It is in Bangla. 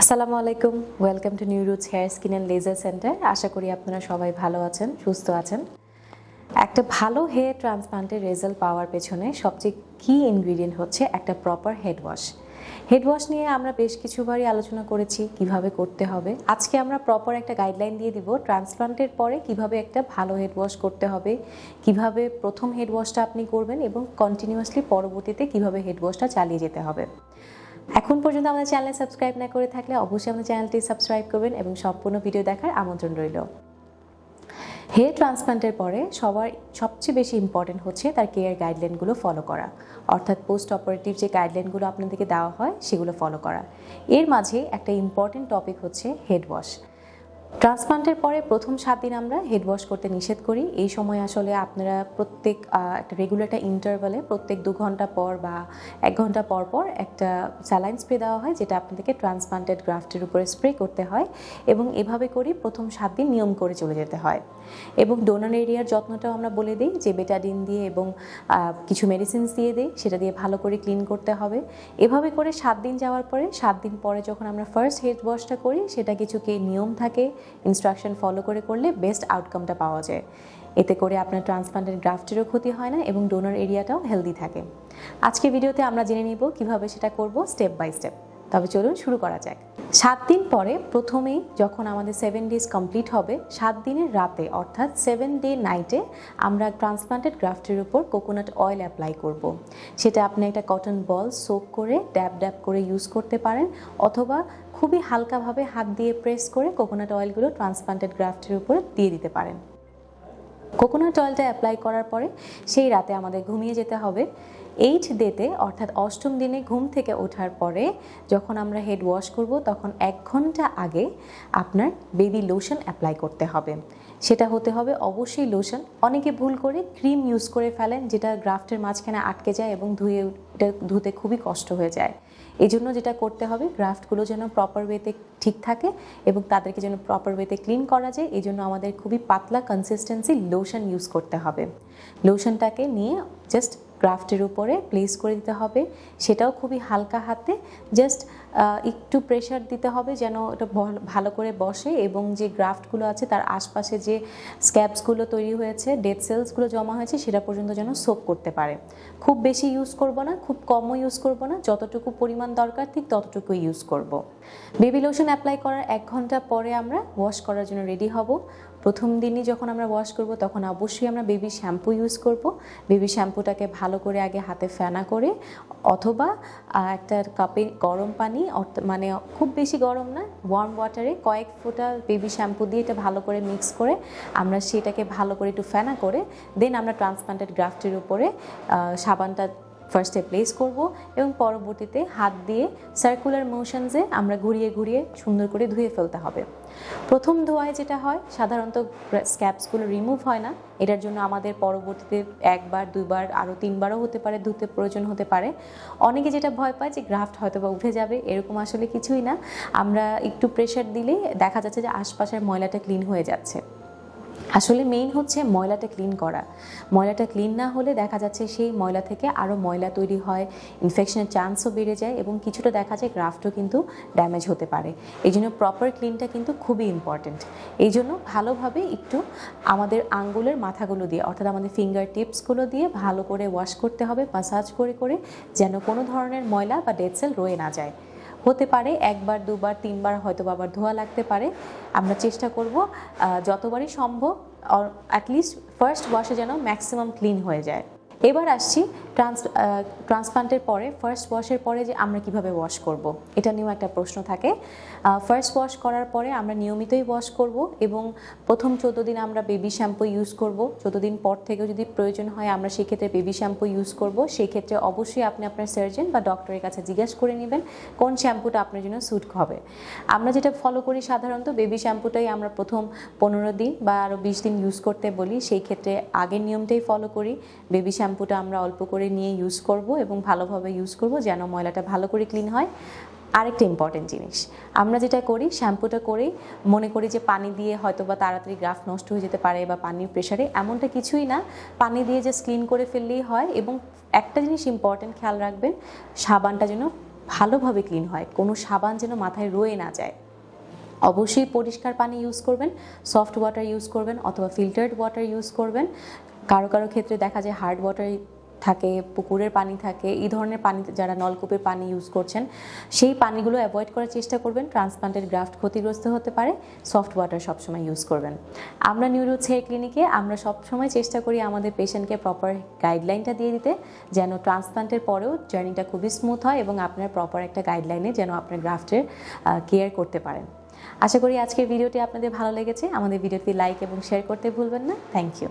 আসসালামু আলাইকুম, welcome to new roots hair skin and laser centre. আশা করি আপনারা সবাই ভালো আছেন, সুস্থ আছেন। একটা ভালো হেয়ার ট্রান্সপ্লান্টের রেজাল্ট পাওয়ার পেছনে সবচেয়ে কি ইনগ্রিডিয়েন্ট হচ্ছে একটা proper head wash. Head wash নিয়ে আমরা বেশ কিছুবারই আলোচনা করেছি কিভাবে করতে হবে। আজকে আমরা প্রপার একটা গাইডলাইন দিয়ে দিব ট্রান্সপ্লান্টের পরে কিভাবে একটা ভালো হেড ওয়াশ করতে হবে, কিভাবে প্রথম হেড ওয়াশটা আপনি করবেন এবং কন্টিনিউয়াসলি পরবর্তীতে কিভাবে হেড ওয়াশটা চালিয়ে যেতে হবে। এখন পর্যন্ত আমাদের চ্যানেল সাবস্ক্রাইব না করে থাকলে অবশ্যই আমাদের চ্যানেলটি সাবস্ক্রাইব করবেন এবং সম্পূর্ণ ভিডিও দেখার আমন্ত্রণ রইল। হেয়ার ট্রান্সপ্লান্টের পরে সবার সবচেয়ে বেশি ইম্পর্টেন্ট হচ্ছে তার কেয়ার গাইডলাইনগুলো ফলো করা, অর্থাৎ পোস্ট অপারেটিভ যে গাইডলাইনগুলো আপনাদেরকে দেওয়া হয় সেগুলো ফলো করা। এর মাঝে একটা ইম্পর্টেন্ট টপিক হচ্ছে হেড ওয়াশ। ট্রান্সপ্লান্টের পরে প্রথম 7 দিন আমরা হেড ওয়াশ করতে নিষেধ করি। এই সময় আসলে আপনারা প্রত্যেক একটা রেগুলার একটা ইন্টারভালে প্রত্যেক 2 ঘন্টা পর বা 1 ঘন্টা পর পর একটা স্যালাইন স্প্রে দেওয়া হয়, যেটা আপনাদেরকে ট্রান্সপ্লান্টেড গ্রাফটের উপরে স্প্রে করতে হয় এবং এভাবে করেই প্রথম 7 দিন নিয়ম করে চলে যেতে হয়। এবং ডোনার এরিয়ার যত্নটাও আমরা বলে দিই যে বেটাডিন দিয়ে এবং কিছু মেডিসিনস দিয়ে দিই, সেটা দিয়ে ভালো করে ক্লিন করতে হবে। এভাবে করে 7 দিন যাওয়ার পরে 7 দিন পরে যখন আমরা ফার্স্ট হেড ওয়াশটা করি, সেটা কিছু নিয়ম থাকে, ইনস্ট্রাকশন ফলো করে করলে বেস্ট আউটকামটা পাওয়া যায়। এতে করে আপনার ট্রান্সপ্লান্টেড গ্রাফটেরও ক্ষতি হয় না এবং ডোনার এরিয়াটাও হেলদি থাকে। আজকে ভিডিওতে আমরা জেনে নিব কিভাবে সেটা করব স্টেপ বাই স্টেপ। তবে চলুন শুরু করা যাক। 7 দিন পরে প্রথমেই যখন আমাদের 7 ডেজ কমপ্লিট হবে, 7 দিনের রাতে অর্থাৎ 7 ডে নাইটে আমরা ট্রান্সপ্লান্টেড গ্রাফটের উপর কোকোনাট অয়েল অ্যাপ্লাই করব। সেটা আপনি একটা কটন বল সোক করে ড্যাব ড্যাব করে ইউজ করতে পারেন, অথবা খুবই হালকাভাবে হাত দিয়ে প্রেস করে কোকোনাট অয়েলগুলো ট্রান্সপ্লান্টেড গ্রাফটের উপর দিয়ে দিতে পারেন। কোকোনাট অয়েলটা অ্যাপ্লাই করার পরে সেই রাতে আমাদের ঘুমিয়ে যেতে হবে। 8 ডেতে অর্থাৎ 8ম দিনে ঘুম থেকে ওঠার পরে যখন আমরা হেড ওয়াশ করব, তখন 1 ঘন্টা আগে আপনার বেবি লোশন অ্যাপ্লাই করতে হবে। সেটা হতে হবে অবশ্যই লোশন। অনেকে ভুল করে ক্রিম ইউজ করে ফেলেন, যেটা গ্রাফটের মাঝখানে আটকে যায় এবং ধুতে খুবই কষ্ট হয়ে যায়। এই জন্য যেটা করতে হবে, গ্রাফটগুলো যেন প্রপার ওয়েতে ঠিক থাকে এবং তাদেরকে যেন প্রপার ওয়েতে ক্লিন করা যায়, এই জন্য আমাদের খুবই পাতলা কনসিস্টেন্সি লোশন ইউজ করতে হবে। লোশনটাকে নিয়ে জাস্ট গ্রাফটের উপরে প্লেস করে দিতে হবে, সেটাও খুবই হালকা হাতে জাস্ট একটু প্রেশার দিতে হবে যেন এটা ভালো করে বসে এবং যে গ্রাফটগুলো আছে তার আশপাশে যে স্ক্যাবসগুলো তৈরি হয়েছে, ডেড সেলসগুলো জমা হয়েছে, সেটা পর্যন্ত যেন সোক করতে পারে। খুব বেশি ইউজ করব না, খুব কমও ইউজ করব না, যতটুকু পরিমাণ দরকার ঠিক ততটুকু ইউজ করব। বেবি লোশন অ্যাপ্লাই করার 1 ঘন্টা পরে আমরা ওয়াশ করার জন্য রেডি হব। প্রথম দিনই যখন আমরা ওয়াশ করব, তখন অবশ্যই আমরা বেবি শ্যাম্পু ইউজ করব। বেবি শ্যাম্পুটাকে ভালো করে আগে হাতে ফেনা করে অথবা একটা কাপে গরম পানি, মানে খুব বেশি গরম না, ওয়ার্ম ওয়াটারে কয়েক ফোঁটা বেবি শ্যাম্পু দিয়ে এটা ভালো করে মিক্স করে আমরা সেটাকে ভালো করে একটু ফেনা করে দেন আমরা ট্রান্সপ্লান্টেড গ্রাফটের উপরে সাবানটা ফার্স্টে প্লেস করব এবং পরবর্তীতে হাত দিয়ে সার্কুলার মোশনসে আমরা ঘুরিয়ে ঘুরিয়ে সুন্দর করে ধুয়ে ফেলতে হবে। প্রথম ধোয়ায় যেটা হয়, সাধারণত স্ক্যাবসগুলো রিমুভ হয় না। এটার জন্য আমাদের পরবর্তীতে 1 বার 2 বার আরও 3 বারও হতে পারে ধুতে প্রয়োজন হতে পারে। অনেকে যেটা ভয় পায় যে গ্রাফট হয়তো বা উঠে যাবে, এরকম আসলে কিছুই না। আমরা একটু প্রেশার দিলেই দেখা যাচ্ছে যে আশপাশের ময়লাটা ক্লিন হয়ে যাচ্ছে। আসলে মেইন হচ্ছে ময়লাটা ক্লিন করা। ময়লাটা ক্লিন না হলে দেখা যাচ্ছে সেই ময়লা থেকে আরও ময়লা তৈরি হয়, ইনফেকশনের চান্সও বেড়ে যায় এবং কিছুটা দেখা যায় গ্রাফটও কিন্তু ড্যামেজ হতে পারে। এই জন্য প্রপার ক্লিনটা কিন্তু খুবই ইম্পর্টেন্ট। এই জন্য ভালোভাবে একটু আমাদের আঙ্গুলের মাথাগুলো দিয়ে অর্থাৎ আমাদের ফিঙ্গার টিপসগুলো দিয়ে ভালো করে ওয়াশ করতে হবে, মাসাজ করে করে, যেন কোনো ধরনের ময়লা বা ডেড সেল রয়ে না যায়। হতে পারে 1 বার 2 বার 3 বার হয়তো আবার ধোয়া লাগতে পারে। আমরা চেষ্টা করব যতবারই সম্ভব অ্যাটলিস্ট ফার্স্ট ওয়াশে যেন ম্যাক্সিমাম ক্লিন হয়ে যায়। এবার আসছি ট্রান্সপ্লান্টের পরে ফার্স্ট ওয়াশের পরে যে আমরা কিভাবে ওয়াশ করব, এটা নিয়েও একটা প্রশ্ন থাকে। ফার্স্ট ওয়াশ করার পরে আমরা নিয়মিতই ওয়াশ করব এবং প্রথম 14 দিন আমরা বেবি শ্যাম্পু ইউজ করব। 14 দিন পর থেকেও যদি প্রয়োজন হয় আমরা সেক্ষেত্রে বেবি শ্যাম্পু ইউজ করব। সেই ক্ষেত্রে অবশ্যই আপনি আপনার সার্জন বা ডক্টরের কাছে জিজ্ঞাসা করে নেবেন কোন শ্যাম্পুটা আপনার জন্য স্যুট হবে। আমরা যেটা ফলো করি সাধারণত বেবি শ্যাম্পুটাই আমরা প্রথম 15 দিন বা আরও 20 দিন ইউজ করতে বলি। সেই ক্ষেত্রে আগের নিয়মটাই ফলো করি। বেবি শ্যাম্পুটা আমরা অল্প করে নিয়ে ইউজ করব এবং ভালোভাবে ইউজ করব যেন ময়লাটা ভালো করে ক্লিন হয়। আরেকটা ইম্পর্টেন্ট জিনিস, আমরা যেটা করি শ্যাম্পুটা করেই মনে করি যে পানি দিয়ে হয়তো বা তাড়াতাড়ি গ্রাফট নষ্ট হয়ে যেতে পারে বা পানির প্রেশারে, এমনটা কিছুই না। পানি দিয়ে জাস্ট ক্লিন করে ফেললেই হয়। এবং একটা জিনিস ইম্পর্টেন্ট খেয়াল রাখবেন, সাবানটা যেন ভালোভাবে ক্লিন হয়, কোনো সাবান যেন মাথায় রয়ে না যায়। অবশ্যই পরিষ্কার পানি ইউজ করবেন, সফট ওয়াটার ইউজ করবেন অথবা ফিল্টার্ড ওয়াটার ইউজ করবেন। কারো কারো ক্ষেত্রে দেখা যায় হার্ড ওয়াটার থাকে, পুকুরের পানি থাকে, এই ধরনের পানি যারা নলকূপের পানি ইউজ করছেন সেই পানিগুলো অ্যাভয়েড করার চেষ্টা করবেন। ট্রান্সপ্লান্টের গ্রাফট ক্ষতিগ্রস্ত হতে পারে, সফট ওয়াটার সবসময় ইউজ করবেন। আমরা নিউ রুটস হেয়ার ক্লিনিকে আমরা সবসময় চেষ্টা করি আমাদের পেশেন্টকে প্রপার গাইডলাইনটা দিয়ে দিতে, যেন ট্রান্সপ্লান্টের পরেও জার্নিটা খুবই স্মুথ হয় এবং আপনার প্রপার একটা গাইডলাইনে যেন আপনার গ্রাফটের কেয়ার করতে পারেন। আশা করি আজকের ভিডিওটি আপনাদের ভালো লেগেছে। আমাদের ভিডিওটি লাইক এবং শেয়ার করতে ভুলবেন না। Thank you.